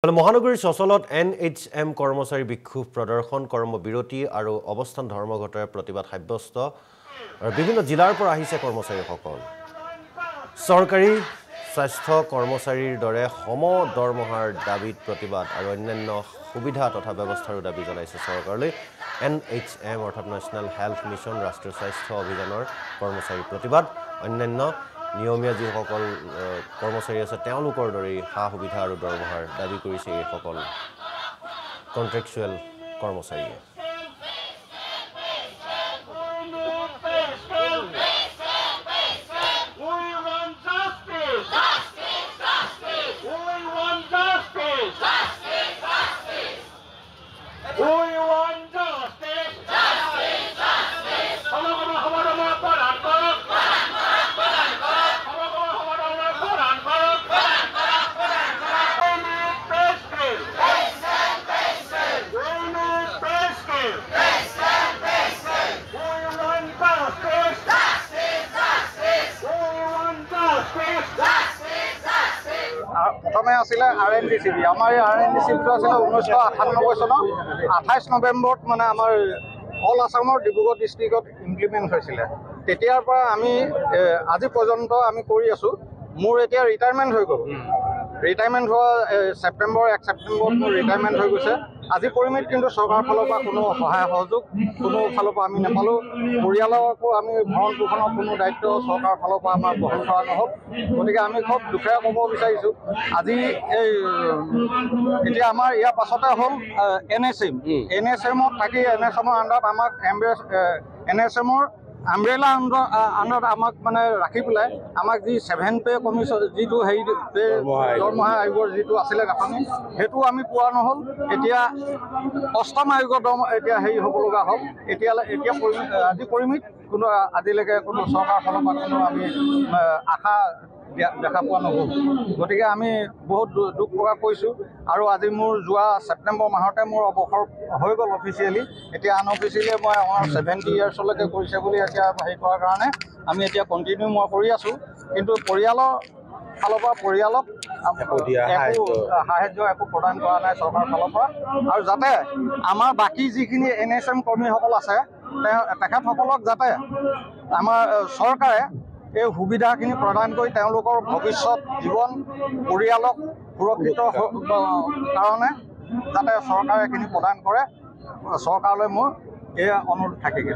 মহানগৰীৰ চচলত NHM কৰ্মচাৰী বিক্ষোভ প্ৰদৰ্শন কৰ্মবিৰতি আৰু অৱস্থান ধৰ্মঘটৰ প্ৰতিবাদ সাব্যস্ত আৰু বিভিন্ন জিলাৰ পৰা আহিছে কৰ্মচাৰীসকল চৰকাৰী স্বাস্থ্য কৰ্মচাৰীৰ দৰে সম দৰমহাৰ দাবীত প্ৰতিবাদ আৰু অন্যান্য সুবিধা তথা ব্যৱস্থাৰ দাবী জনাইছে চৰকাৰলৈ NHM অৰ্থাৎ নেশ্যনেল হেল্থ মিছন ৰাষ্ট্ৰীয় স্বাস্থ্য অভিযানৰ কৰ্মচাৰী প্ৰতিবাদ অন্যান্য নিয়মীয়া যিসকল কৰ্মচাৰী আছে তেওঁলোকৰ দৰে সা সুবিধা আৰু দৰমহাৰ দাবী কৰিছে এই সকল কন্ট্ৰেকচুৱেল কৰ্মচাৰীয়ে প্ৰথমে আছিলে RNDCB আমাৰ এই RNDCBটো আছিলে 1998 চনৰ 28 নৱেম্বৰত মানে আমাৰ অল আসামৰ ডিব্ৰুগড় ডিষ্ট্ৰিক্টত ইমপ্লিমেণ্ট হৈছিলে তেতিয়াৰ পৰা আমি আজি পৰ্যন্ত আমি কৰি আছোঁ মোৰ এতিয়া ৰিটায়াৰমেণ্ট হৈ গ'ল ৰিটায়াৰমেণ্ট হোৱা1 ছেপ্টেম্বৰত মোৰ ৰিটায়াৰমেণ্ট হৈ গৈছে আজি পৰিমিত কিন্তু চৰকাৰৰ ফালৰ পৰা কোনো সহায় সহযোগ কোনো ফালৰ পৰা আমি নাপালোঁ পৰিয়ালকো আমি ভৰণ পোষণৰ কোনো দায়িত্ব চৰকাৰৰ ফালৰ পৰা আমাৰ গ্ৰহণ কৰা নহ'ল গতিকে আমি খুব দুখেৰে ক'ব বিচাৰিছোঁ আজি এই এতিয়া আমাৰ ইয়াৰ পাছতে হ'ল NHMত থাকি NHMৰ আণ্ডাৰত আমাক NHMৰ আমব্ৰেলা আণ্ডাৰত আমাক মানে ৰাখি পেলাই আমাক যি 7 পে কমিশ্যন যিটো হেৰি দৰমহা আয়োগৰ যিটো আছিলে গাঁথনি সেইটো আমি পোৱা নহ'ল এতিয়া অষ্টম আয়োগৰ এতিয়া হেৰি হ'ব লগা হ'ল এতিয়া আজি পৰিমিত কোনো আজিলৈকে কোনো চৰকাৰৰ ফালৰ পৰা কোনো আমি আশা দেখা পোৱা নহ'ল গতিকে আমি বহুত দুখ প্ৰকাশ কৰিছোঁ আৰু আজি মোৰ যোৱা ছেপ্টেম্বৰ মাহতে মোৰ অৱসৰ হৈ গ'ল অফিচিয়েলি এতিয়া আনঅফিচিয়েলি মই আমাৰ 70 ইয়াৰ্ছলৈকে কৰিছে বুলি এতিয়া হেৰি কৰাৰ কাৰণে আমি এতিয়া কণ্টিনিউ মই কৰি আছোঁ কিন্তু পৰিয়ালৰ ফালৰ পৰা পৰিয়ালক একো সাহায্য একো প্ৰদান কৰা নাই চৰকাৰৰ ফালৰ পৰা আৰু যাতে আমাৰ বাকী যিখিনি NHM কৰ্মীসকল আছে তেখেতসকলক যাতে আমাৰ চৰকাৰে এই সুবিধাখিনি প্ৰদান কৰি তেওঁলোকৰ ভৱিষ্যত জীৱন পৰিয়ালক সুৰক্ষিত কাৰণে যাতে চৰকাৰে এইখিনি প্ৰদান কৰে চৰকাৰলৈ মোৰ এই অনুৰোধ থাকিব।